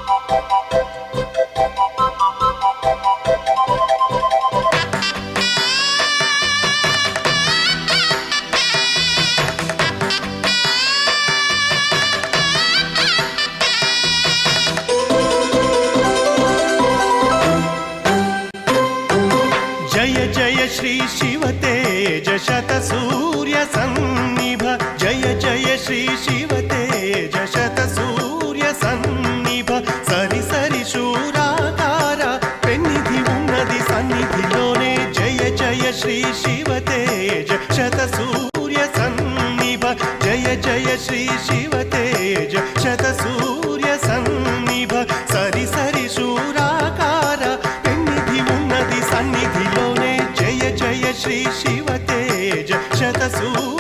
जय जय श्री शिव तेज शत सूर्य सन्निभ जय जय श्री शिव तेज शत सूर्य सन्निभ सरि सरि शूराकार पेन्निधि उन्नति सन्निधिलोने जय जय श्री शिव तेज शत सूर्य सन्निभ जय जय श्री शिव तेज शत सूर्य सन्निभ सरि सरि शूराकार पेन्निधि उन्नति सन्निधिलोने जय जय श्री शिव तेज शत सूर्य